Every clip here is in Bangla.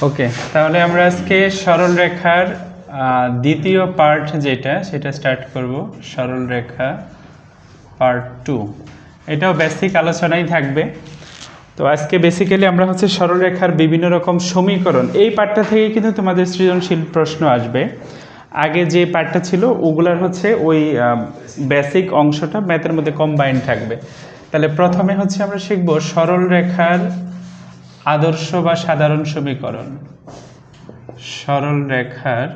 ওকে, তাহলে আমরা আজকে সরল রেখার দ্বিতীয় পার্ট যেটা সেটা স্টার্ট করব। সরল রেখা পার্ট 2, এটাও বেসিক আলোচনাই থাকবে। তো আজকে বেসিক্যালি আমরা হচ্ছে সরল রেখার বিভিন্ন রকম সমীকরণ, এই পার্টটা থেকে কিন্তু তোমাদের সৃজনশীল প্রশ্ন আসবে। আগে যে পার্টটা ছিল ওগুলার হচ্ছে ওই বেসিক অংশটা ম্যাথের মধ্যে কম্বাইন্ড থাকবে। তাহলে প্রথমে হচ্ছে আমরা শিখব সরল রেখার আদর্শ বা সাধারণ সমীকরণ। সরল রেখার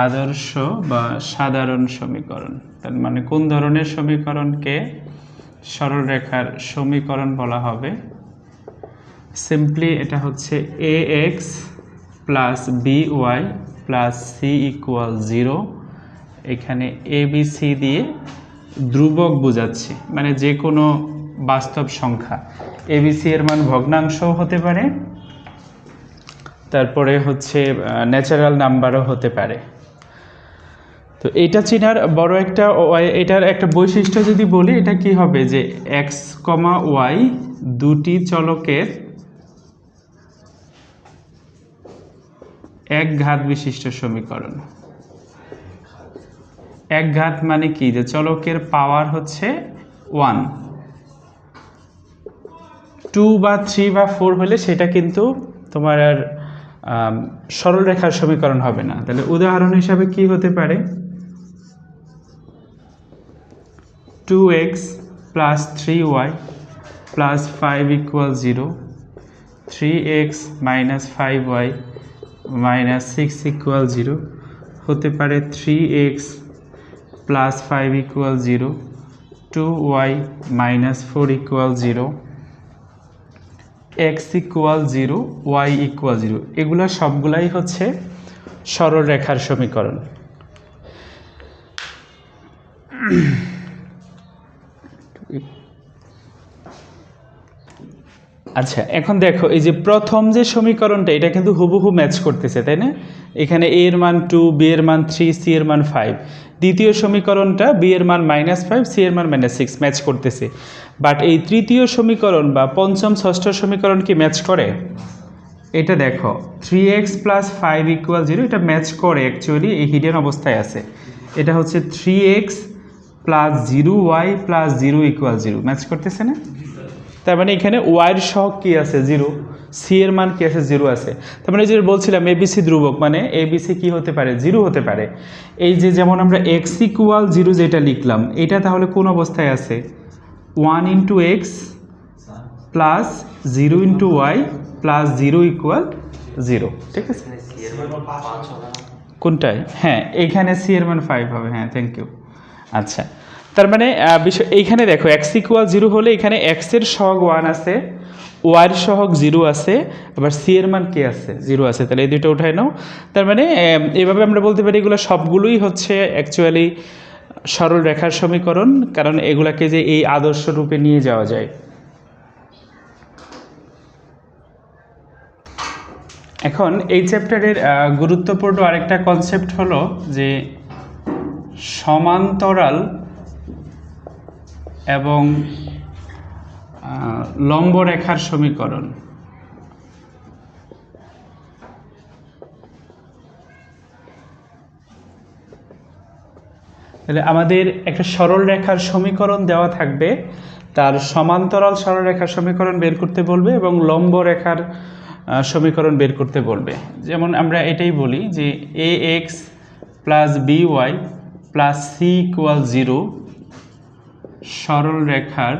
আদর্শ বা সাধারণ সমীকরণ, তার মানে কোন ধরনের সমীকরণকে সরল রেখার সমীকরণ বলা হবে। সিম্পলি এটা হচ্ছে ax plus by plus c equal 0। এখানে abc দিয়ে ধ্রুবক বোঝাচ্ছি, মানে যে কোনো বাস্তব সংখ্যা। abc এর মান ভগ্নাংশও হতে পারে, তারপরে হচ্ছে ন্যাচারাল নাম্বারও হতে পারে। তো এইটা চেনার বড় একটা এটার একটা বৈশিষ্ট্য যদি বলি, এটা কি হবে যে x, y দুটি চলকের এক ঘাত বিশিষ্ট সমীকরণ। এক ঘাত মানে কি, যে চলকের পাওয়ার হচ্ছে 1। 2 বা 3 বা 4 হলে সেটা কিন্তু তোমার আর সরল রেখার সমীকরণ হবে না। তাহলে উদাহরণ হিসাবে কি হতে পারে, 2x plus 3y plus 5 equal 0, 3x minus 5y minus 6 equal 0, হতে পারে 3x plus 5 equal 0, 2y minus 4 equal 0, x equal 0, y equal 0। এগুলো সবগুলাই হচ্ছে সরল রেখার সমীকরণ। আচ্ছা, এখন দেখো এই যে প্রথম যে সমীকরণটা, এটা কিন্তু হুবহু ম্যাচ করতেছে, তাই না? এখানে a এর মান 2, b এর মান 3, c এর মান 5। দ্বিতীয় সমীকরণটা b এর মান -5, c এর মান -6 ম্যাচ করতেছে। বাট এই তৃতীয় সমীকরণ বা পঞ্চম ষষ্ঠ সমীকরণ কি ম্যাচ করে? এটা দেখো 3x প্লাস 5 ইকুয়াল 0, এটা ম্যাচ করে, অ্যাকচুয়ালি এই হিডেন অবস্থায় আছে। এটা হচ্ছে 3x plus 0y plus 0 equal 0, match করতেছে না? তার মানে এখানে ওয়াইয়ের সহগ কি আছে? 0, সি এর মান কি আছে? 0 আছে। তার মানে যে বলছিলাম এবিসি ধ্রুবক, মানে এবিসি কি হতে পারে? 0 হতে পারে। এই যে যেমন আমরা এক্স ইকুয়াল 0 যেটা লিখলাম, এটা তাহলে কোন অবস্থায় আছে? 1 into x plus 0 into y plus 0 equal 0, ঠিক আছে? কোনটায়? হ্যাঁ, এইখানে সি এর মান 5 হবে। হ্যাঁ, থ্যাংক ইউ। আচ্ছা, তার মানে বিষয় এইখানে দেখো x ইকুয়াল 0 হলে এখানে x এর সহগ 1 আছে, y এর সহগ 0 আছে, আবার c এর মান কি আছে? 0 আছে। তাহলে এই দুটো উঠায় নাও। তার মানে এইভাবে আমরা বলতে পারি এগুলো সবগুলোই হচ্ছে অ্যাকচুয়ালি সরল রেখার সমীকরণ, কারণ এগুলাকে যে এই আদর্শ রূপে নিয়ে যাওয়া যায়। এখন এই চ্যাপ্টারের গুরুত্বপূর্ণ আরেকটা কনসেপ্ট হলো যে সমান্তরাল এবং লম্ব রেখার সমীকরণ। তাহলে আমাদের একটা সরল রেখার সমীকরণ দেওয়া থাকবে, তার সমান্তরাল সরল রেখার সমীকরণ বের করতে বলবে এবং লম্ব রেখার সমীকরণ বের করতে বলবে। যেমন আমরা এটাই বলি যে ax plus by plus c equal 0 সরল রেখার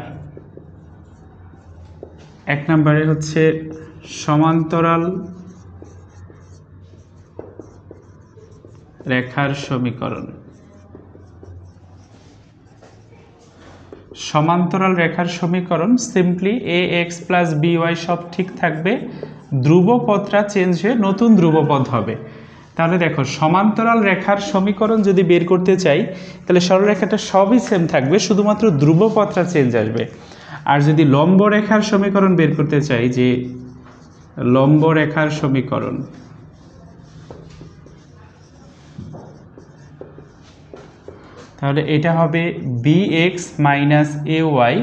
এক নম্বরে হচ্ছে সমান্তরাল রেখার সমীকরণ। সমান্তরাল রেখার সমীকরণ সিম্পলি ax প্লাস by সব ঠিক থাকবে, ধ্রুবপদটা চেঞ্জ হয়ে নতুন ধ্রুবপদ হবে। তাহলে দেখো সমান্তরাল রেখার সমীকরণ যদি বের করতে চাই, তাহলে সরলরেখাটা সবই সেম থাকবে, শুধুমাত্র ধ্রুবপদটা চেঞ্জ আসবে। আর যদি লম্ব রেখার সমীকরণ বের করতে চাই, যে লম্ব রেখার সমীকরণ, তাহলে এটা হবে bx মাইনাস ay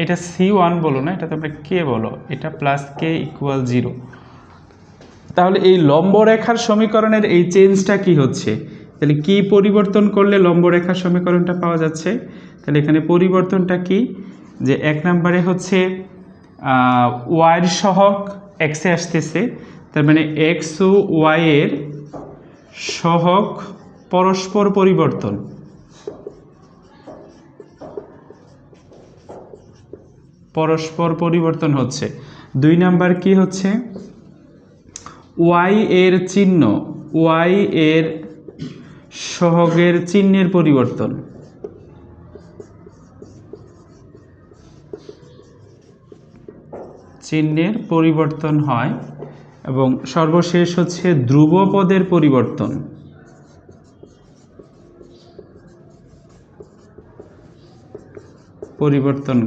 এটা C1 বলো না, এটা তোমরা কে বলো, এটা প্লাস কে ইকুয়াল 0। তাহলে এই লম্ব রেখার সমীকরণের এই চেঞ্জটা কি হচ্ছে, তাহলে কি পরিবর্তন করলে লম্ব রেখার সমীকরণটা পাওয়া যাচ্ছে? তাহলে এখানে পরিবর্তনটা কি, যে এক নম্বরে হচ্ছে ওয়াইয়ের সহগ এক্সে আসতেছে, তার মানে এক্স ও ওয়াইয়ের সহগ পরস্পর পরিবর্তন, হচ্ছে। দুই নাম্বার কি হচ্ছে, ওয়াই এর চিহ্ন, ওয়াই এর সহগের চিহ্নের পরিবর্তন, হয়। এবং সর্বশেষ হচ্ছে ধ্রুবপদের পরিবর্তন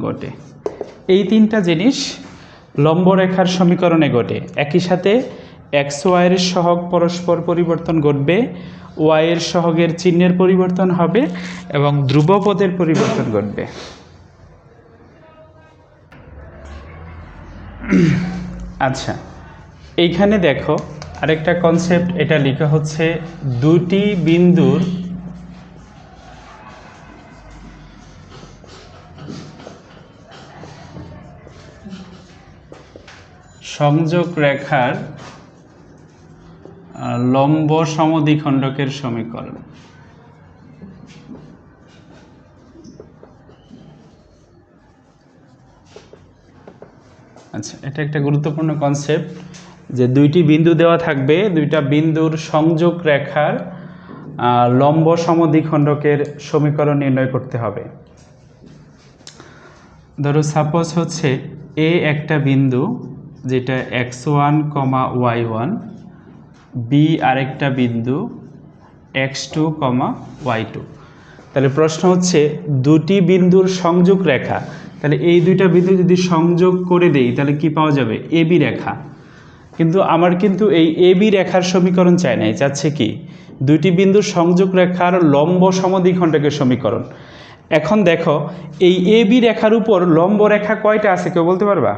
ঘটে। এই তিনটা জিনিস লম্ব রেখার সমীকরণে ঘটে। একই সাথে এক্স ওয়াইয়ের সহগ পরস্পর পরিবর্তন ঘটবে, ওয়াইয়ের সহগের চিহ্নের পরিবর্তন হবে এবং ধ্রুবপদের পরিবর্তন ঘটবে। আচ্ছা, এইখানে দেখো আরেকটা কনসেপ্ট, এটা লেখা হচ্ছে দুটি বিন্দুর সংযোগ রেখার লম্ব সমদ্বিখণ্ডকের সমীকরণ। আচ্ছা, এটা একটা গুরুত্বপূর্ণ কনসেপ্ট, যে দুইটি বিন্দু দেওয়া থাকবে, দুইটা বিন্দুর সংযোগ রেখার লম্ব সমদ্বিখণ্ডকের সমীকরণ নির্ণয় করতে হবে। ধরো সাপোজ হচ্ছে এ একটা বিন্দু, যেটা x1, y1, বি আরেকটা বিন্দু x2, y2। তাহলে প্রশ্ন হচ্ছে দুটি বিন্দুর সংযোগ রেখা, তাহলে এই দুইটা বিন্দু যদি সংযোগ করে দেই তাহলে কি পাওয়া যাবে, এবি রেখা। কিন্তু আমার কিন্তু এই এবি রেখার সমীকরণ চাই না, চাচ্ছে কি দুইটি বিন্দুর সংযোগ রেখার লম্ব সমদ্বিখণ্ডকের সমীকরণ। এখন দেখো এই এবি রেখার উপর লম্ব রেখা কয়টা আছে কেউ বলতে পারবা?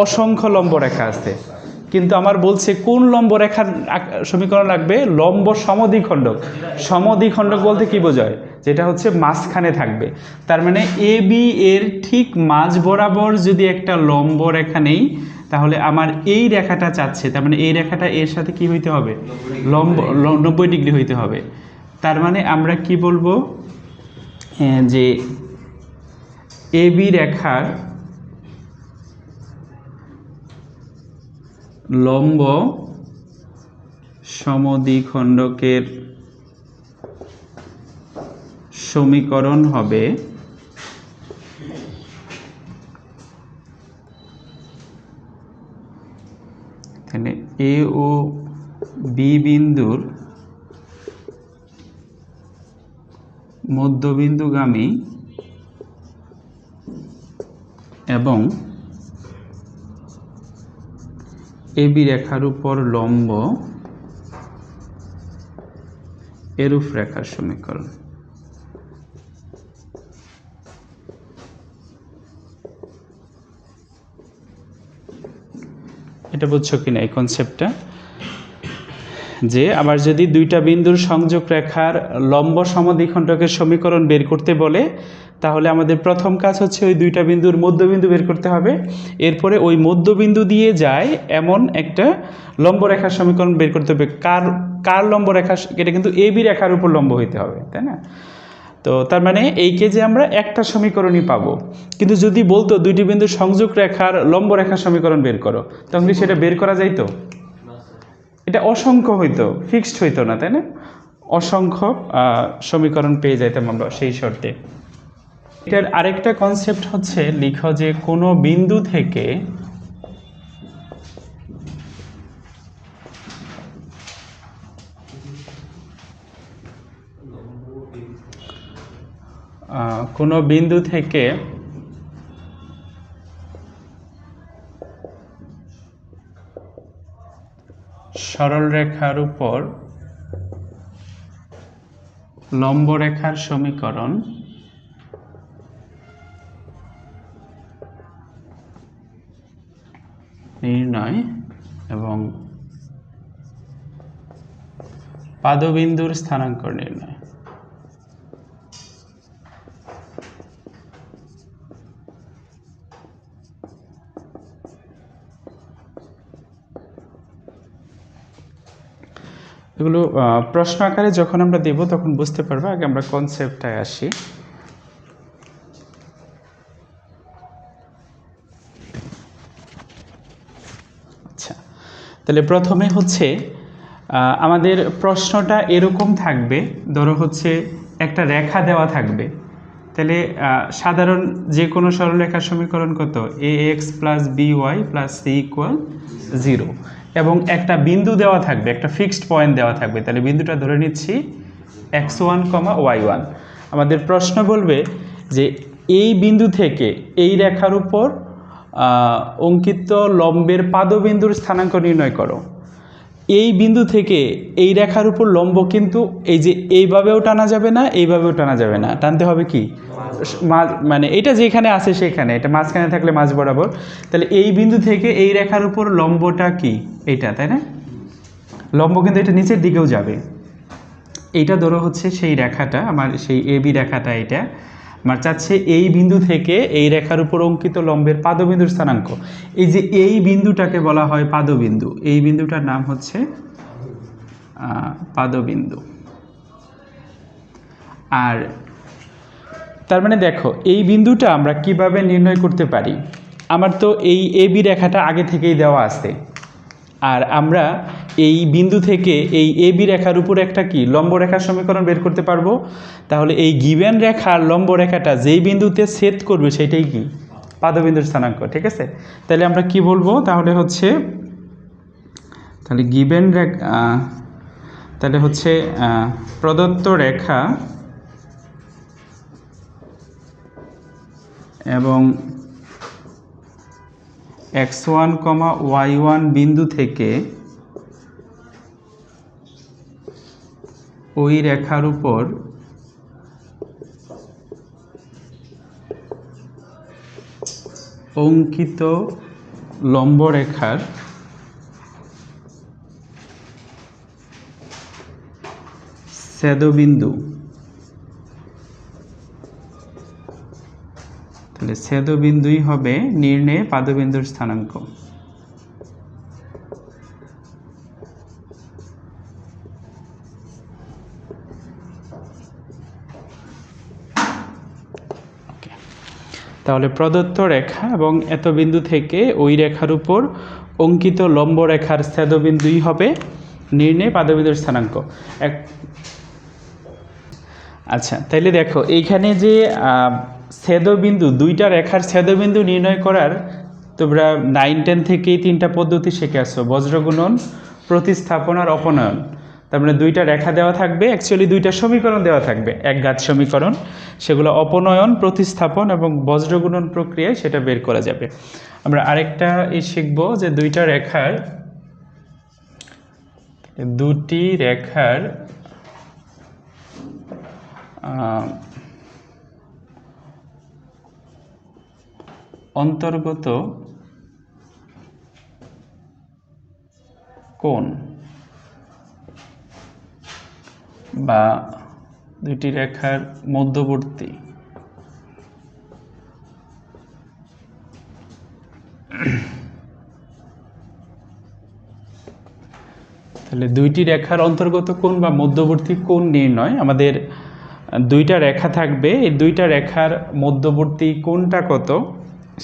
অসংখ্য লম্ব রেখা আছে, কিন্তু আমার বলছে কোন লম্ব রেখার সমীকরণ লাগবে, লম্ব সমদ্বিখণ্ডক। সমদ্বিখণ্ডক বলতে কি বোঝায়, যেটা হচ্ছে মাঝখানে থাকবে। তার মানে এ বি এর ঠিক মাঝ বরাবর যদি একটা লম্ব রেখা নেই, তাহলে আমার এই রেখাটা চাচ্ছে, তার মানে এই রেখাটা এর সাথে কি হইতে হবে, লম্ব 90 ডিগ্রি হইতে হবে। তার মানে আমরা কি বলবো, যে এ বি রেখার লম্ব সমদ্বিখণ্ডকের সমীকরণ হবে এখানে এ ও বি বিন্দুর মধ্যবিন্দুগামী এবং এবি রেখার উপর লম্ব এরূপ রেখার সমীকরণ। এটা বুঝছো কিনা এই কনসেপ্টটা, যে আবার যদি দুইটা বিন্দুর সংযোগ রেখার লম্ব সমদ্বিখণ্ডকের সমীকরণ বের করতে বলে, তাহলে আমাদের প্রথম কাজ হচ্ছে ওই দুইটা বিন্দুর মধ্যবিন্দু বের করতে হবে, এরপরে ওই মধ্যবিন্দু দিয়ে যায় এমন একটা লম্ব রেখার সমীকরণ বের করতে হবে। কার লম্ব রেখা, এটা কিন্তু এ বি রেখার উপর লম্ব হইতে হবে, তাই না? তো তার মানে এই কেজে আমরা একটা সমীকরণই পাবো, কিন্তু যদি বলতো দুইটি বিন্দুর সংযোগ রেখার লম্ব রেখার সমীকরণ বের করো, তখন কি সেটা বের করা যাইতো? এটা অসংখ্য হইতো, ফিক্সড হইতো না, তাই না? অসংখ্য সমীকরণ পেয়ে যাইতাম আমরা সেই শর্তে। এটার আরেকটা কনসেপ্ট হচ্ছে, লিখো যে কোনো বিন্দু থেকে সরল রেখার উপর লম্ব রেখার সমীকরণ নির্ণয় এবং পাদবিন্দুর স্থানাঙ্ক নির্ণয়। এগুলো প্রশ্ন আকারে যখন আমরা দেব তখন বুঝতে পারবো, আগে আমরা কনসেপ্টটায় আসি। আচ্ছা, তাহলে প্রথমে হচ্ছে আমাদের প্রশ্নটা এরকম থাকবে, ধরো হচ্ছে একটা রেখা দেওয়া থাকবে, তাহলে সাধারণ যে কোনো সরলরেখার সমীকরণ কত, ax plus by plus c equal 0, এবং একটা বিন্দু দেওয়া থাকবে, একটা ফিক্সড পয়েন্ট দেওয়া থাকবে, তাহলে বিন্দুটা ধরে নিচ্ছি x1, y1। আমাদের প্রশ্ন বলবে যে এই বিন্দু থেকে এই রেখার উপর অঙ্কিত লম্বের পাদবিন্দুর স্থানাঙ্ক নির্ণয় করো। এই বিন্দু থেকে এই রেখার উপর লম্ব কিন্তু এই যে এইভাবেও টানা যাবে না, এইভাবেও টানা যাবে না, টানতে হবে কি মানে এটা যেখানে আছে সেখানে, এটা মাঝখানে থাকলে মাঝ বরাবর। তাহলে এই বিন্দু থেকে এই রেখার উপর লম্বটা কি এইটা, তাই না? লম্ব কিন্তু এটা নিচের দিকেও যাবে। এইটা ধরো হচ্ছে সেই রেখাটা, আমার সেই এবি রেখাটা, এটা আমার চাচ্ছে এই বিন্দু থেকে এই রেখার উপর অঙ্কিত লম্বের পাদবিন্দুর স্থানাঙ্ক। এই যে এই বিন্দুটাকে বলা হয় পাদবিন্দু, এই বিন্দুটার নাম হচ্ছে পাদবিন্দু। আর তার মানে দেখো এই বিন্দুটা আমরা কিভাবে নির্ণয় করতে পারি, আমার তো এই এবি রেখাটা আগে থেকেই দেওয়া আছে, আর আমরা এই বিন্দু থেকে এই এবি রেখার উপর একটা কি লম্ব রেখার সমীকরণ বের করতে পারবো। তাহলে এই গিভেন রেখার লম্ব রেখাটা যেই বিন্দুতে ছেদ করবে সেটাই কি পাদবিন্দুর স্থানাঙ্ক, ঠিক আছে? তাহলে আমরা কি বলবো, তাহলে হচ্ছে তাহলে গিভেন রেখা, তাহলে হচ্ছে প্রদত্ত রেখা এবং x1, y1 বিন্দু থেকে ওই রেখার উপর অঙ্কিত লম্ব রেখার ছেদবিন্দু, তাহলে ছেদবিন্দুই হবে নির্ণয়ে পাদবিন্দুর স্থানাঙ্ক। তাহলে প্রদত্ত রেখা এবং এত বিন্দু থেকে ওই রেখার উপর অঙ্কিত লম্ব রেখার ছেদবিন্দুই হবে নির্ণয়ে পাদবিন্দুর স্থানাঙ্ক। আচ্ছা, তাইলে দেখো এইখানে যে ছেদবিন্দু, দুইটা রেখার ছেদবিন্দু নির্ণয় করার তোমরা 9-10 থেকেই 3টা পদ্ধতি শিখে আসছো, বজ্রগুণন, প্রতিস্থাপন আর অপনয়ন। তার মানে দুইটা রেখা দেওয়া থাকবে, অ্যাকচুয়ালি দুইটা সমীকরণ দেওয়া থাকবে, একঘাত সমীকরণ, সেগুলো অপনয়ন, প্রতিস্থাপন এবং বজ্রগুণন প্রক্রিয়ায় সেটা বের করা যাবে। আমরা আরেকটা শিখবো যে দুটি রেখার অন্তর্গত কোণ বা দুটি রেখার মধ্যবর্তী তাহলে দুইটি রেখার অন্তর্গত কোণ বা মধ্যবর্তী কোণ নির্ণয়, আমাদের দুইটা রেখা থাকবে, এই দুইটা রেখার মধ্যবর্তী কোণটা কত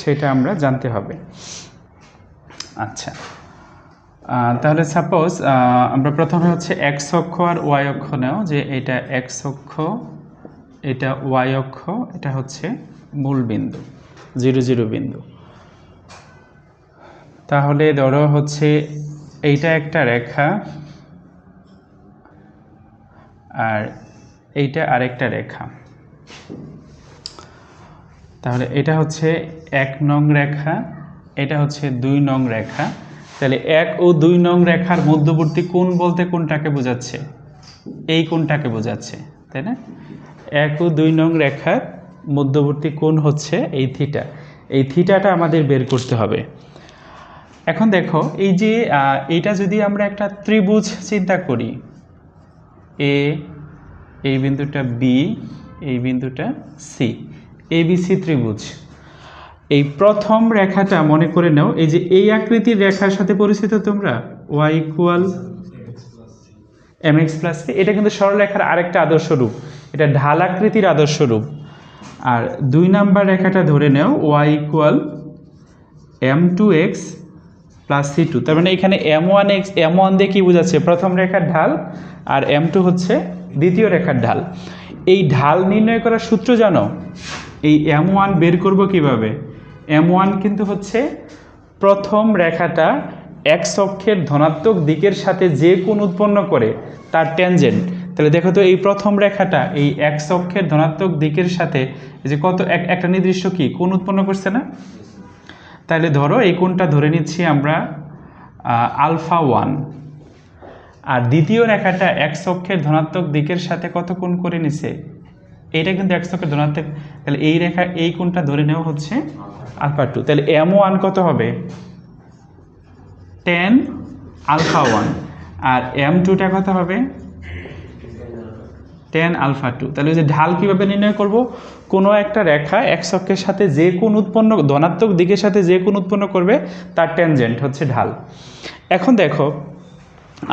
সেটা আমরা জানতে হবে। আচ্ছা, তাহলে সাপোজ আমরা প্রথমে হচ্ছে এক্স অক্ষ আর ওয়াই অক্ষ নেও, যে এটা এক্স অক্ষ, এটা ওয়াই অক্ষ, এটা হচ্ছে মূল বিন্দু 0, 0 বিন্দু। তাহলে ধরো হচ্ছে এইটা একটা রেখা আর এইটা আরেকটা রেখা, তাহলে এটা হচ্ছে 1 নং রেখা, এটা হচ্ছে 2 নং রেখা। তাহলে 1 ও 2 নং রেখার মধ্যবর্তী কোণ বলতে কোনটাকে বোঝাচ্ছে, এই কোণটাকে বোঝাচ্ছে, তাই না? 1 ও 2 নং রেখার মধ্যবর্তী কোণ হচ্ছে এই থিটা, এই থিটাটা আমাদের বের করতে হবে। এখন দেখো এই যে এইটা যদি আমরা একটা ত্রিভুজ চিন্তা করি, এ, এই বিন্দুটা বি, এই বিন্দুটা সি, এবিসি ত্রিভুজ। এই প্রথম রেখাটা মনে করে নাও, এই যে এই আকৃতির রেখার সাথে পরিচিত তোমরা, y equal mx plus c, এটা কিন্তু সরলরেখার আরেকটা আদর্শ রূপ, এটা ঢাল আকৃতির আদর্শ রূপ। আর 2 নাম্বার রেখাটা ধরে নাও y equal m2x plus c2, তার মানে এখানে m1x, m1 দিয়ে কি বোঝাচ্ছে, প্রথম রেখার ঢাল, আর m2 হচ্ছে দ্বিতীয় রেখার ঢাল। এই ঢাল নির্ণয় করার সূত্র জানো? এই m1 বের করব কিভাবে? m1 কিন্তু হচ্ছে প্রথম রেখাটা x অক্ষের ধনাত্মক দিকের সাথে যে কোণ উৎপন্ন করে তার ট্যানজেন্ট। তাহলে দেখো তো এই প্রথম রেখাটা এই x অক্ষের ধনাত্মক দিকের সাথে যে কত একটা নির্দিষ্ট কি কোণ উৎপন্ন করছে না? তাহলে ধরো এই কোণটা ধরে নিচ্ছি আমরা আলফা 1, আর দ্বিতীয় রেখাটা x অক্ষের ধনাত্মক দিকের সাথে কত কোণ করে নিছে, এইটা কিন্তু x অক্ষের ধনাত্মক, তাহলে এই রেখা এই কোণটা ধরে নেওয়া হচ্ছে আলফা 2। তাহলে m1 কত হবে? tan আলফা 1, আর m2টা কত হবে? tan alpha 2। তাহলে ওই যে ঢাল কিভাবে নির্ণয় করব? কোনো একটা রেখা x অক্ষের সাথে যে কোণ উৎপন্ন, ধনাত্মক দিকের সাথে যে কোণ উৎপন্ন করবে তার ট্যানজেন্ট হচ্ছে ঢাল। এখন দেখো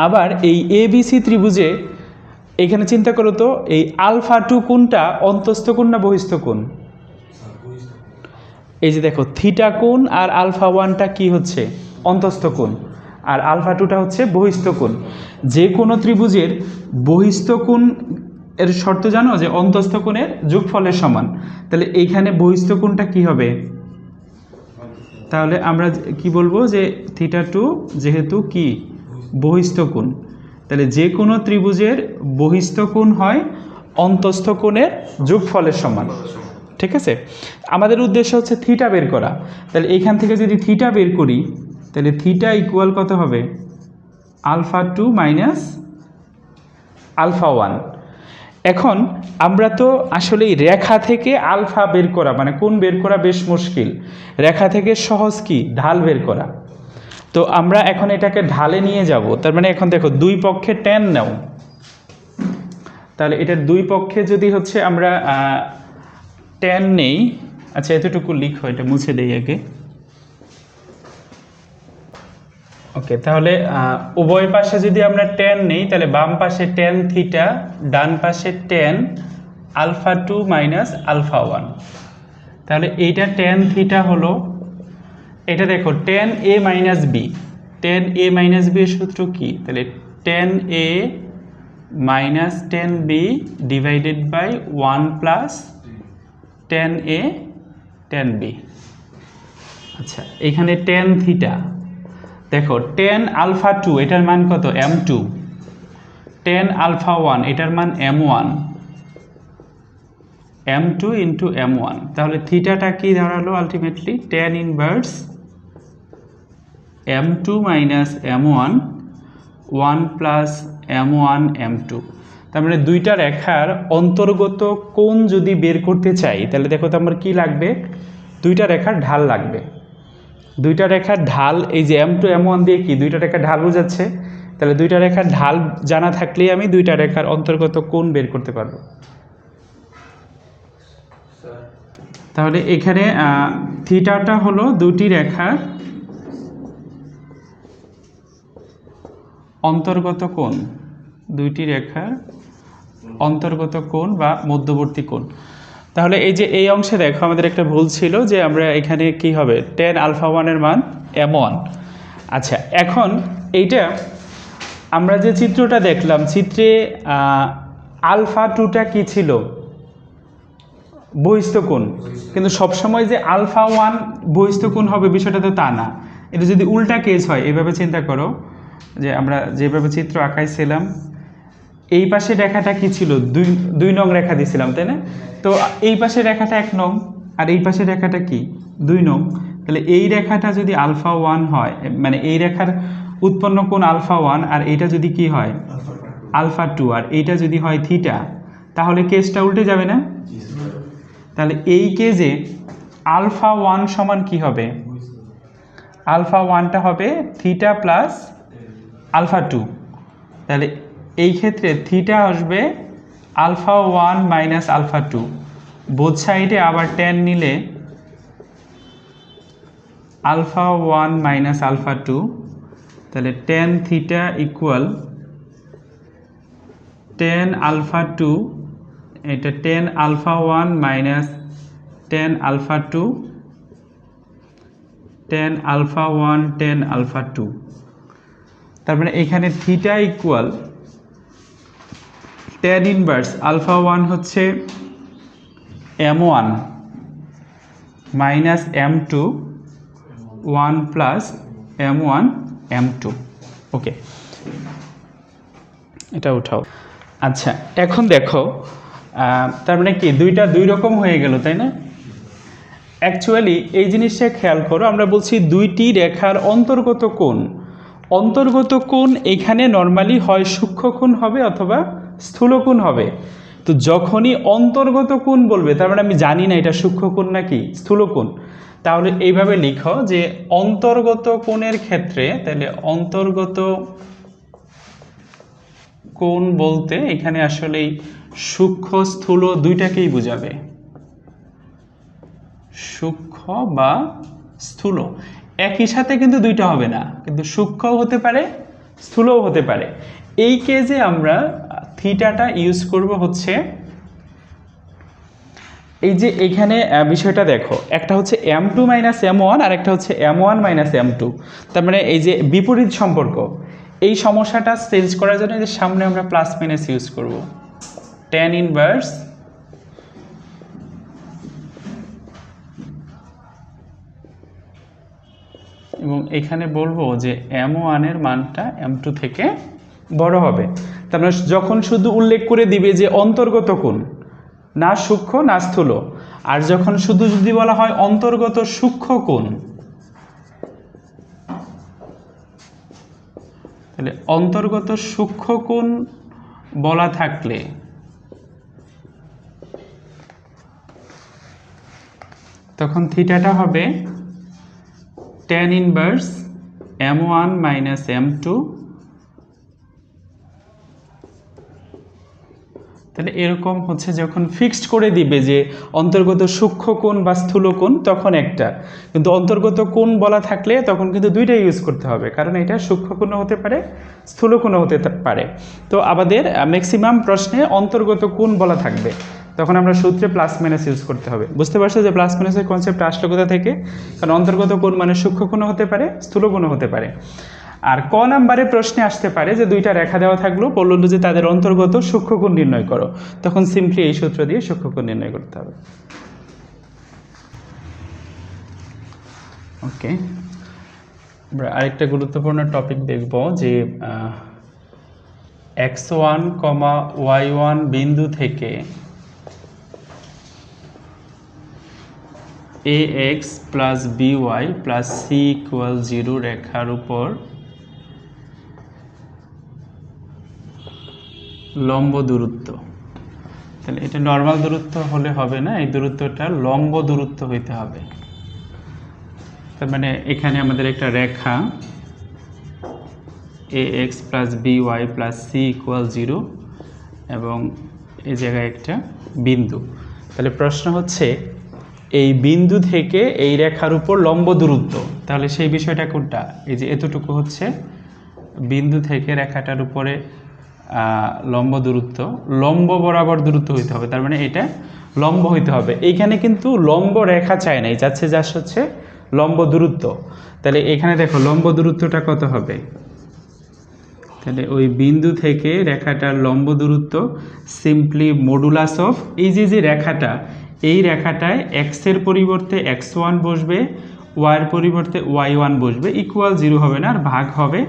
আবার এই এবিসি ত্রিভুজে এখানে চিন্তা করো তো, এই আলফা 2 কোণটা অন্তস্থ কোণ না বহিস্থ কোণ? এই যে দেখো থিটা কোণ আর আলফা 1টা কি হচ্ছে? অন্তস্থ কোণ, আর আলফা 2টা হচ্ছে বহিস্থ কোণ। যে কোনো ত্রিভুজের বহিস্থ কোণ এর শর্ত জানো যে অন্তস্থ কোণের যোগফলের সমান। তাহলে এইখানে বহিস্থ কোণটা কি হবে? তাহলে আমরা কি বলবো যে থিটা 2 যেহেতু কি বহিস্থ কোণ, তাহলে যে কোনো ত্রিভুজের বহিস্থ কোণ হয় অন্তস্থ কোণের যোগফলের সমান। ঠিক আছে, আমাদের উদ্দেশ্য হচ্ছে থিটা বের করা। তাহলে এইখান থেকে যদি থিটা বের করি, তাহলে থিটা ইকুয়াল কত হবে? Alpha 2 minus alpha 1। এখন আমরা তো আসলে রেখা থেকে আলফা বের করা, মানে কোণ বের করা বেশ মুশকিল। রেখা থেকে সহজ কি ঢাল বের করা। তো আমরা এখন এটাকে ঢালে নিয়ে যাব। তার মানে এখন দেখো দুই পক্ষে ট্যান নাও, তাহলে এটার দুই পক্ষে যদি হচ্ছে আমরা ট্যান নেই, আচ্ছা এতটুকু লিখো, এটা মুছে দেই আগে। ওকে, তাহলে উভয় পাশে যদি আমরা ট্যান নেই, তাহলে বাম পাশে ট্যান থিটা, ডান পাশে ট্যান আলফা 2 মাইনাস আলফা 1। তাহলে এইটা ট্যান থিটা হলো, এটা দেখো tan A minus B, tan A minus B এর সূত্র কি? তাহলে tan A minus tan B divided by 1 plus tan A tan B. আচ্ছা এখানে ট্যান থিটা, দেখো ট্যান আলফা 2 এটার মান কত? m2, ট্যান আলফা 1 এটার মান m1, m2 ইন্টু m1। তাহলে থিটাটা কি দাঁড়ালো ultimately? Tan inverse m2 minus m1, 1 plus m1 m2। তার মানে দুইটা রেখার অন্তর্গত কোণ যদি বের করতে চাই, তাহলে দেখো তো আমার কি লাগবে? দুইটা রেখার ঢাল লাগবে। দুইটা রেখার ঢাল, এই যে m2 m1 দিয়ে কি দুইটা রেখার ঢাল বোঝাচ্ছে। তাহলে দুইটা রেখার ঢাল জানা থাকলেই আমি দুইটা রেখার অন্তর্গত কোণ বের করতে পারবো। তাহলে এখানে থিটাটা হলো দুটি রেখার অন্তর্গত কোণ, দুইটি রেখার অন্তর্গত কোণ বা মধ্যবর্তী কোণ। তাহলে এই যে এই অংশে দেখো আমাদের একটা ভুল ছিল যে আমরা এখানে কি হবে ট্যান আলফা 1 এর মান m1। আচ্ছা এখন এইটা আমরা যে চিত্রটা দেখলাম, চিত্রে আলফা 2টা কি ছিল? বহিস্থ কোণ। কিন্তু সবসময় যে আলফা 1 বহিস্থ কোণ হবে বিষয়টা তো তা না। এটা যদি উল্টা কেস হয়, এভাবে চিন্তা করো যে আমরা যেভাবে চিত্র আঁকাইছিলাম, এই পাশে রেখাটা কি ছিল? 2 নং রেখা দিয়েছিলাম তাই না? তো এই পাশে রেখাটা 1 নং আর এই পাশে রেখাটা কি 2 নং। তাহলে এই রেখাটা যদি আলফা 1 হয়, মানে এই রেখার উৎপন্ন কোণ আলফা 1, আর এইটা যদি কি হয় আলফা 2, আর এইটা যদি হয় থিটা, তাহলে কেসটা উল্টে যাবে না? তাহলে এই কেজে আলফা 1 সমান কি হবে? আলফা ওয়ানটা হবে থিটা প্লাস আলফা টু, তাহলে এই ক্ষেত্রে থিটা আসবে alpha one minus alpha two, both সাইডে আবার টেন নিলে alpha one minus alpha two, তাহলে tan theta equal tan alpha two, এটা tan alpha one minus tan alpha two, tan alpha one tan alpha two, তার মানে এখানে theta equal tan inverse alpha one হচ্ছে M one minus M two one plus M one M two. Okay, এটা উঠাও। আচ্ছা, এখন দেখো তার মানে কি দুইটা দুই রকম হয়ে গেল, তাই না? অ্যাকচুয়ালি এই জিনিসটা খেয়াল করো, আমরা বলছি দুইটি রেখার অন্তর্গত কোণ, অন্তর্গত কোণ এখানে নর্মালি হয় সূক্ষ্ম কোণ হবে অথবা স্থূল কোণ হবে। তো যখনই অন্তর্গত কোণ বলবে, তার মানে আমি জানি না এটা সূক্ষ্ম কোণ নাকি স্থূল কোণ, তাহলে এইভাবে লিখো যে অন্তর্গত কোণের ক্ষেত্রে, তাহলে অন্তর্গত কোণ বলতে এখানে আসলে সূক্ষ্ম স্থূল দুইটাকেই বোঝাবে, সূক্ষ্ম বা স্থূল একই সাথে কিন্তু দুইটা হবে না, কিন্তু সূক্ষ্মও হতে পারে স্থূলও হতে পারে। এই কেজে আমরা থিটাটা ইউজ করব হচ্ছে এই যে এখানে বিষয়টা দেখো, একটা হচ্ছে M two minus M one আর একটা হচ্ছে M one minus M two, তার মানে এই যে বিপরীত সম্পর্ক, এই সমস্যাটা চেঞ্জ করার জন্য যে সামনে আমরা প্লাস মাইনাস ইউজ করব, টেন ইনভার্স এবং এখানে বলবো যে এম ওয়ানের মানটা এম টু থেকে বড় হবে। তার মানে যখন শুধু উল্লেখ করে দিবে যে অন্তর্গত কোণ, না সূক্ষ্ম না স্থূল, আর যখন শুধু যদি বলা হয় অন্তর্গত সূক্ষ্ম কোণ, তাহলে অন্তর্গত সূক্ষ্ম কোণ বলা থাকলে তখন থিটাটা হবে tan inverse m one minus M two. তাহলে এরকম হচ্ছে যখন ফিক্সড করে দিবে যে অন্তর্গত সূক্ষ্ম কোণ বা স্থূল কোণ, তখন একটা, কিন্তু অন্তর্গত কোণ বলা থাকলে তখন কিন্তু দুইটাই ইউজ করতে হবে, কারণ এটা সূক্ষ্ম কোণও হতে পারে স্থূল কোণও হতে পারে। তো আমাদের ম্যাক্সিমাম প্রশ্নে অন্তর্গত কোণ বলা থাকবে, তখন আমরা সূত্রে প্লাস মাইনাস ইউজ করতে হবে। বুঝতে পারছো যে প্লাস মাইনাসের কনসেপ্ট আসলো কোথা থেকে? কারণ অন্তর্গত কোণ মানে সূক্ষ্ম কোণও হতে পারে স্থূল কোণও হতে পারে। আর ক নাম্বারে প্রশ্নে আসতে পারে যে দুইটা রেখা দেওয়া থাকলো, বললো যে তাদের অন্তর্গত সূক্ষ্মকোণ নির্ণয় করো, তখন সিম্পলি এই সূত্র দিয়ে সূক্ষ্মকোণ নির্ণয় করতে হবে। ওকে, আমরা আরেকটা গুরুত্বপূর্ণ টপিক দেখব যে x1, y1 বিন্দু থেকে ax plus by plus c equal 0 রেখার উপর লম্ব দূরত্ব, তাহলে এটা নর্মাল দূরত্ব হলে হবে না, এই দূরত্বটা লম্ব দূরত্ব হইতে হবে। তার মানে এখানে আমাদের একটা রেখা ax plus by plus c equal 0 এবং এই জায়গায় একটা বিন্দু। তাহলে প্রশ্ন হচ্ছে এই বিন্দু থেকে এই রেখার উপর লম্ব দূরত্ব, তাহলে সেই বিষয়টা কোনটা? এই যে এতটুকু হচ্ছে বিন্দু থেকে রেখাটার উপরে লম্ব দূরত্ব, লম্ব বরাবর দূরত্ব হইতে হবে, তার মানে এটা লম্ব হইতে হবে। এইখানে কিন্তু লম্ব রেখা চায় না, যাচ্ছে যা হচ্ছে লম্ব দূরত্ব। তাহলে এখানে দেখো লম্ব দূরত্বটা কত হবে, তাহলে ওই বিন্দু থেকে রেখাটার লম্ব দূরত্ব সিম্পলি মডুলাস অফ এই যে রেখাটা, এই রেখাটায় এক্সের পরিবর্তে x1 বসবে, ওয়াইয়ের পরিবর্তে y1 বসবে, ইকুয়াল 0 হবে না, আর ভাগ হবে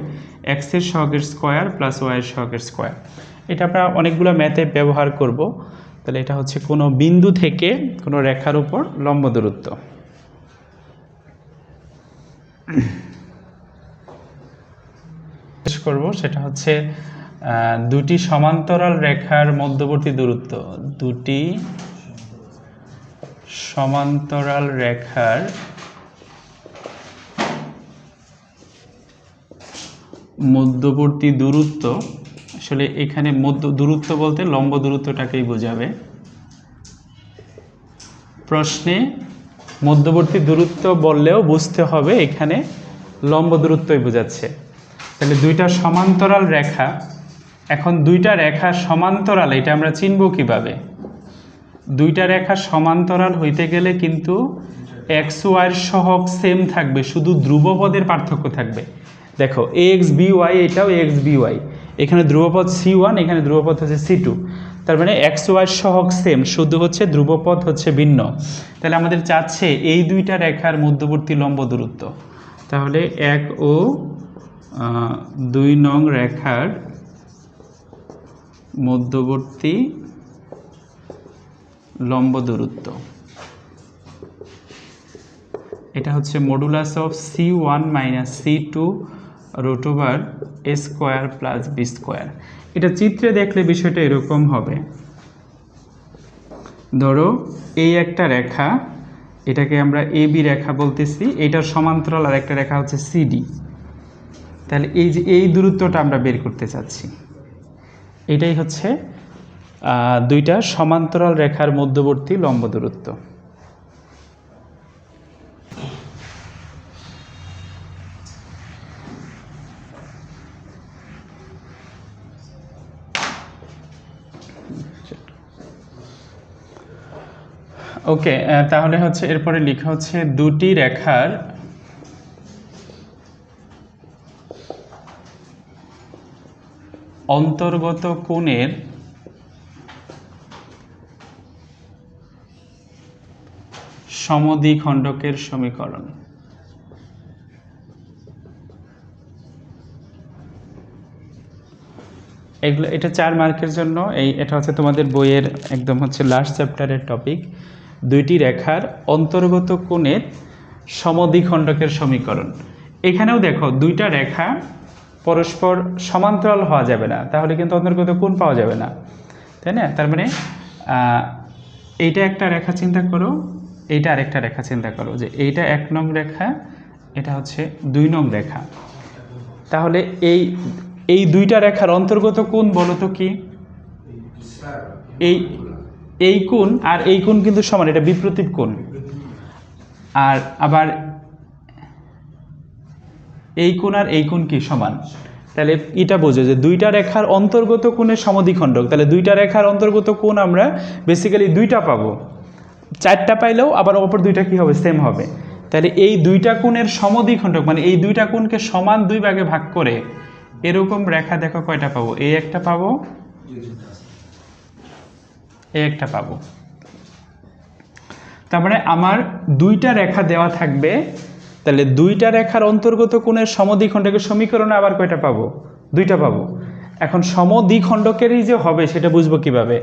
এক্সের সহগের স্কোয়ার প্লাস ওয়াইয়ের সহগের স্কোয়ার। এটা আমরা অনেকগুলো ম্যাথে ব্যবহার করব। তাহলে এটা হচ্ছে কোনো বিন্দু থেকে কোনো রেখার উপর লম্ব দূরত্ব। করব সেটা হচ্ছে দুটি সমান্তরাল রেখার মধ্যবর্তী দূরত্ব, দুটি সমান্তরাল রেখার মধ্যবর্তী দূরত্ব, আসলে এখানে দূরত্ব বলতে লম্ব দূরত্বটাকেই বোঝাবে। প্রশ্নে মধ্যবর্তী দূরত্ব বললেও বুঝতে হবে এখানে লম্ব দূরত্বই বোঝাচ্ছে। তাহলে দুইটা সমান্তরাল রেখা, এখন দুইটা রেখা সমান্তরাল এটা আমরা চিনব কিভাবে? দুইটা রেখা সমান্তরাল হইতে গেলে কিন্তু এক্স ওয়াইয়ের সহগ সেম থাকবে, শুধু ধ্রুবপদের পার্থক্য থাকবে। দেখো এক্স বি ওয়াই, এটাও এক্স বি ওয়াই, এখানে ধ্রুবপদ C1, এখানে ধ্রুবপদ হচ্ছে C2। তার মানে এক্স ওয়াইয়ের সহগ সেম, শুধু হচ্ছে ধ্রুবপদ হচ্ছে ভিন্ন। তাহলে আমাদের চাচ্ছে এই দুইটা রেখার মধ্যবর্তী লম্ব দূরত্ব। তাহলে 1 ও 2 নং রেখার মধ্যবর্তী লম্ব দূরত্ব, এটা হচ্ছে modulus of C1 minus C2 root over a square plus b square. এটা চিত্রে দেখলে বিষয়টা এরকম হবে। ধরো এই একটা রেখা, এটাকে আমরা AB রেখা বলতেছি, এটার সমান্তরাল আর একটা রেখা হচ্ছে CD। তাহলে এই যে এই দূরত্বটা আমরা বের করতে চাচ্ছি, এটাই হচ্ছে দুইটা সমান্তরাল রেখার মধ্যবর্তী লম্ব দূরত্ব। ওকে, তাহলে হচ্ছে এরপরে লেখা হচ্ছে দুটি রেখার অন্তর্গত কোণের সমদ্বিখণ্ডকের সমীকরণ। এগুলো এটা 4 মার্কের জন্য, এটা হচ্ছে তোমাদের বইয়ের একদম হচ্ছে লাস্ট চ্যাপ্টারের টপিক। দুইটি রেখার অন্তর্গত কোণের সমদ্বিখণ্ডকের সমীকরণ। এখানেও দেখো দুইটা রেখা পরস্পর সমান্তরাল হওয়া যাবে না, তাহলে কিন্তু অন্তর্গত কোণ পাওয়া যাবে না, তাই না? তার মানে এইটা একটা রেখা চিন্তা করো, এইটা আরেকটা রেখা চিন্তা করো, যে এইটা 1 নং রেখা, এটা হচ্ছে 2 নং রেখা। তাহলে এই দুইটা রেখার অন্তর্গত কোণ বলো তো কি? এই কোণ আর এই কোণ কিন্তু সমান, এটা বিপ্রতীপ কোণ। আর আবার এই কোণ আর এই কোণ কি সমান? তাহলে এটা বোঝো যে দুইটা রেখার অন্তর্গত কোণের সমদ্বিখণ্ডক। তাহলে দুইটা রেখার অন্তর্গত কোণ আমরা বেসিক্যালি দুইটা পাবো, 4টা পাইলেও আবার অপর দুইটা কি হবে? সেম হবে। তাহলে এই দুইটা কোণের সমদ্বিখণ্ডক মানে এই দুইটা কোণকে সমান 2 ভাগে ভাগ করে এরকম রেখা দেখো কয়টা পাবো? এই একটা পাবো, এই একটা পাবো। তার মানে আমার দুইটা রেখা দেওয়া থাকবে, তাহলে দুইটা রেখার অন্তর্গত কোণের সমদ্বিখণ্ডকের সমীকরণে আবার কয়টা পাবো? 2টা পাবো। এখন সমদ্বিখণ্ডকেরই যে হবে সেটা বুঝবো কিভাবে?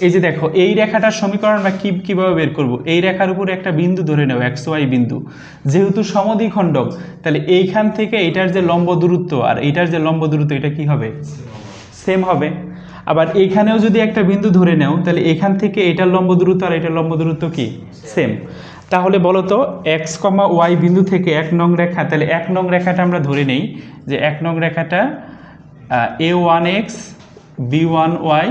এই যে দেখো এই রেখাটার সমীকরণ আমরা কিভাবে বের করব? এই রেখার উপরে একটা বিন্দু ধরে নেব, XY বিন্দু। যেহেতু সমদ্বিখণ্ডক, তাহলে এইখান থেকে এটার যে লম্ব দূরত্ব আর এটার যে লম্ব দূরত্ব, এটা কি হবে? সেম হবে। আবার এইখানেও যদি একটা বিন্দু ধরে নাও, তাহলে এখান থেকে এটার লম্ব দূরত্ব আর এটার লম্ব দূরত্ব কি? সেম। তাহলে বলো তো x, y বিন্দু থেকে 1 নং রেখা, তাহলে 1 নং রেখাটা আমরা ধরে নেই যে 1 নং রেখাটা a1x b1y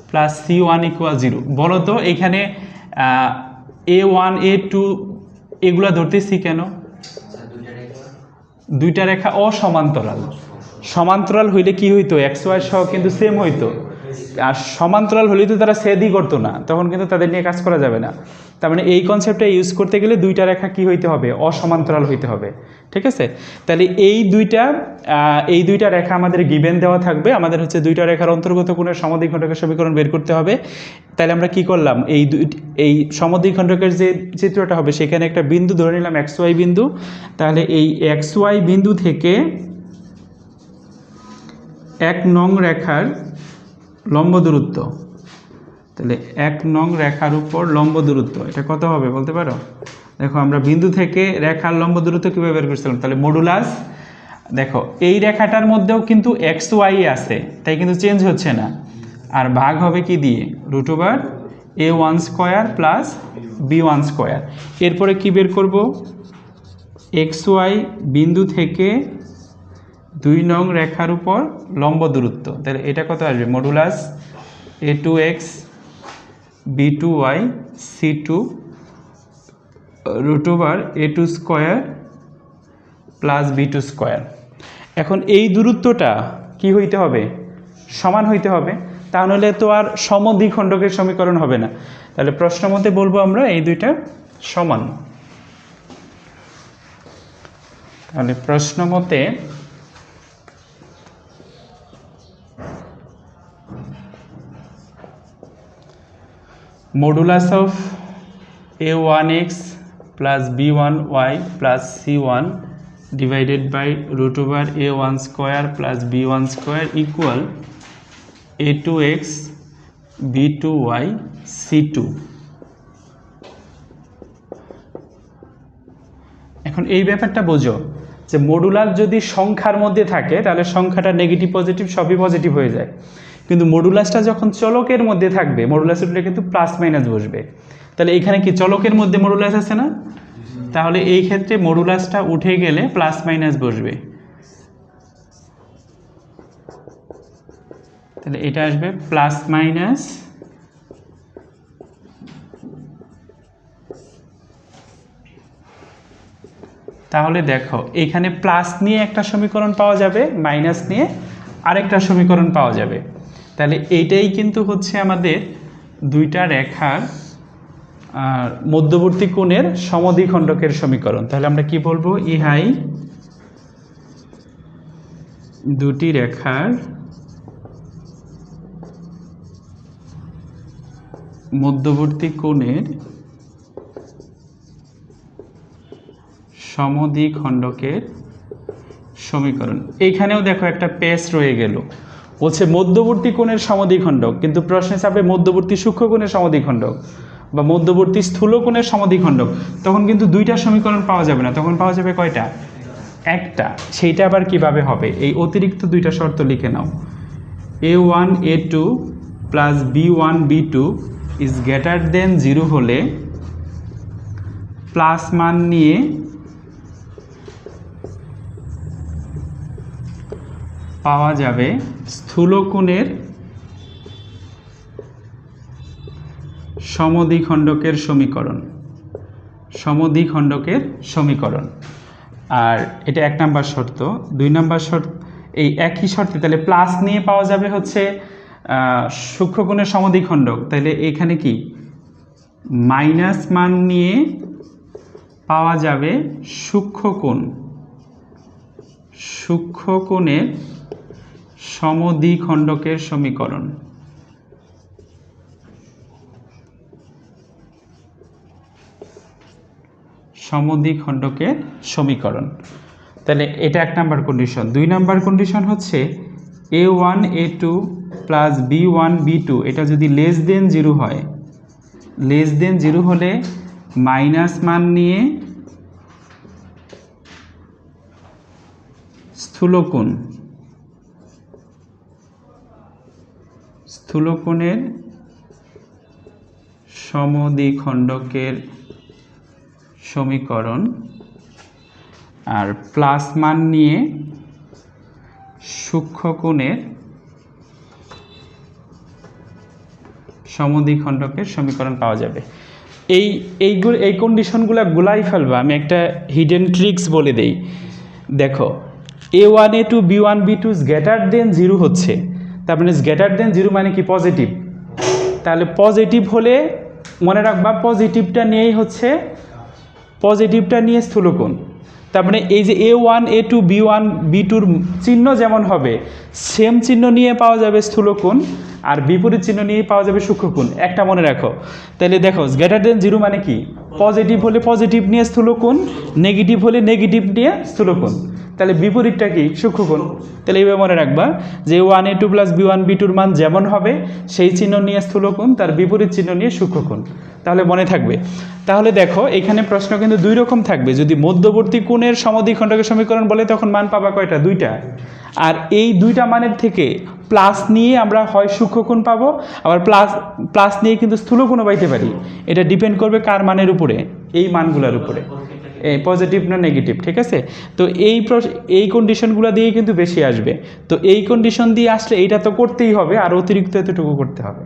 প্লাস c1 = 0। বলো তো এখানে a1 a2 এগুলা ধরতেছি কেন? দুইটা রেখা অসমান্তরাল। সমান্তরাল হইলে কি হইতো? XY সহ কিন্তু সেম হইতো। আর সমান্তরাল হলেই তো তারা ছেদই করতো না, তখন কিন্তু তাদের নিয়ে কাজ করা যাবে না। তার মানে এই কনসেপ্টটা ইউজ করতে গেলে দুইটা রেখা কি হইতে হবে? অসমান্তরাল হইতে হবে। ঠিক আছে? তাহলে এই দুইটা রেখা আমাদের গিভেন দেওয়া থাকবে। আমাদের হচ্ছে দুইটা রেখার অন্তর্গত কোণের সমদ্বিখণ্ডকের সমীকরণ বের করতে হবে। তাহলে আমরা কি করলাম? এই সমদ্বিখণ্ডকের যে চিত্রটা হবে সেখানে একটা বিন্দু ধরে নিলাম, XY বিন্দু। তাহলে এই XY বিন্দু থেকে 1 নং রেখার লম্ব দূরত্ব, তাহলে 1 নং রেখার উপর লম্ব দূরত্ব এটা কত হবে বলতে পারো? দেখো আমরা বিন্দু থেকে রেখার লম্ব দূরত্ব কীভাবে বের করছিলাম? তাহলে মডুলাস, দেখো এই রেখাটার মধ্যেও কিন্তু XY আছে, তাই কিন্তু চেঞ্জ হচ্ছে না। আর ভাগ হবে কি দিয়ে? √a1² plus b1²। এরপরে কি বের করব? XY বিন্দু থেকে 2 নং রেখার উপর লম্ব দূরত্ব, তাহলে এটা কত আসবে? Modulus a2x b2y c2 √a2 square plus b2 square. এখন এই দূরত্বটা কি হইতে হবে? সমান হইতে হবে, তাহলে তো আর সমদ্বিখণ্ডকের সমীকরণ হবে না। তাহলে প্রশ্ন মতে বলবো আমরা এই দুইটা সমান। তাহলে প্রশ্ন মতে modulus of a1x plus b1y plus c1 divided by √a1 square plus b1 square equal a2x b2y c2। এখন এই ব্যাপারটা বোঝো যে মডুলাস যদি সংখ্যার মধ্যে থাকে তাহলে সংখ্যাটা নেগেটিভ পজিটিভ সবই পজিটিভ হয়ে যায়, কিন্তু মডুলাসটা যখন চলকের মধ্যে থাকবে মডুলাসের উপরে কিন্তু প্লাস মাইনাস বসবে। তাহলে এখানে কি চলকের মধ্যে মডুলাস আছে না? তাহলে এই ক্ষেত্রে মডুলাসটা উঠে গেলে প্লাস মাইনাস বসবে, তাহলে এটা আসবে প্লাস মাইনাস তাহলে দেখো এখানে প্লাস নিয়ে একটা সমীকরণ পাওয়া যাবে, মাইনাস নিয়ে আরেকটা সমীকরণ পাওয়া যাবে। তাহলে এইটাই কিন্তু হচ্ছে আমাদের দুইটা রেখার মধ্যবর্তী কোণের সমদ্বিখণ্ডকের সমীকরণ। তাহলে আমরা কি বলবো? ইহাই দুটি রেখার মধ্যবর্তী কোণের সমদ্বিখণ্ডকের সমীকরণ। এইখানেও দেখো একটা পেশ রয়ে গেল, বলছে মধ্যবর্তী কোণের সমদ্বিখণ্ডক, কিন্তু প্রশ্নে চাপে মধ্যবর্তী সূক্ষ্ম কোণের সমদ্বিখণ্ডক বা মধ্যবর্তী স্থূল কোণের সমদ্বিখণ্ডক, তখন কিন্তু দুইটা সমীকরণ পাওয়া যাবে না, তখন পাওয়া যাবে কয়টা? একটা। সেইটা আবার কিভাবে হবে? এই অতিরিক্ত দুইটা শর্ত লিখে নাও। a1 a2 plus b1 b2 is greater than 0 হলে প্লাস মান নিয়ে পাওয়া যাবে স্থূল কোণের সমদ্বিখণ্ডকের সমীকরণ। সমদ্বিখণ্ডকের সমীকরণ। আর এটা 1 নাম্বার শর্ত। 2 নাম্বার শর্ত এই একই শর্তে, তাহলে প্লাস নিয়ে পাওয়া যাবে হচ্ছে সূক্ষ্মকোণের সমদ্বিখণ্ডক। তাহলে এখানে কি মাইনাস মান নিয়ে পাওয়া যাবে সূক্ষ্মকোণ। সূক্ষ্মকোণের সমদ্বিখণ্ডকের সমীকরণ। সমদ্বিখণ্ডকের সমীকরণ। তাহলে এটা 1 নাম্বার কন্ডিশন। 2 নাম্বার কন্ডিশন হচ্ছে a1 a2 plus b1 b2 এটা যদি লেস দেন 0 হয়, লেস দেন 0 হলে মাইনাস মান নিয়ে স্থূলকোণ। স্থূলকোণের সমদ্বিখণ্ডকের সমীকরণ। আর প্লাস মান নিয়ে সূক্ষ্মকোণের সমদ্বিখণ্ডকের সমীকরণ পাওয়া যাবে। এই কন্ডিশনগুলো গুলাই ফেলবা। আমি একটা হিডেন ট্রিক্স বলে দেই। দেখো a1 a2 b1 b2 is greater than 0 হচ্ছে, তার মানে গ্রেটার দেন 0 মানে কি? পজিটিভ। তাহলে পজিটিভ হলে মনে রাখবা পজিটিভটা নিয়েই হচ্ছে, পজিটিভটা নিয়ে স্থূলকোণ। তার মানে এই যে a1 a2 b1 b2 চিহ্ন যেমন হবে সেম চিহ্ন নিয়ে পাওয়া যাবে স্থূলকোণ, আর বিপরীত চিহ্ন নিয়ে পাওয়া যাবে সূক্ষ্মকোণ। একটা মনে রাখো। তাহলে দেখো গ্রেটার দেন 0 মানে কি? পজিটিভ হলে পজিটিভ নিয়ে স্থূলকোণ, নেগেটিভ হলে নেগেটিভ নিয়ে স্থূলকোণ। তাহলে বিপরীতটা কি? সূক্ষ্মকোণ। তাহলে এইভাবে মনে রাখবা যে a1 a2 plus b1 b2 মান যেমন হবে সেই চিহ্ন নিয়ে স্থূলকোণ, তার বিপরীত চিহ্ন নিয়ে সূক্ষ্মকোণ। তাহলে মনে থাকবে। তাহলে দেখো এখানে প্রশ্ন কিন্তু 2 রকম থাকবে। যদি মধ্যবর্তী কোণের সমদ্বিখণ্ডকের সমীকরণ বলে তখন মান পাবা কয়টা? 2টা। আর এই 2টা মানের থেকে প্লাস নিয়ে আমরা হয় সূক্ষ্মকোণ পাবো, আবার প্লাস নিয়ে কিন্তু স্থূলকোণও পাইতে পারি। এটা ডিপেন্ড করবে কার মানের উপরে? এই মানগুলোর উপরে। পজিটিভ না নেগেটিভ, ঠিক আছে। তো এই কন্ডিশনগুলো দিয়ে কিন্তু বেশি আসবে। তো এই কন্ডিশন দিয়ে আসলে এইটা তো করতেই হবে, আর অতিরিক্ত এতটুকু করতে হবে।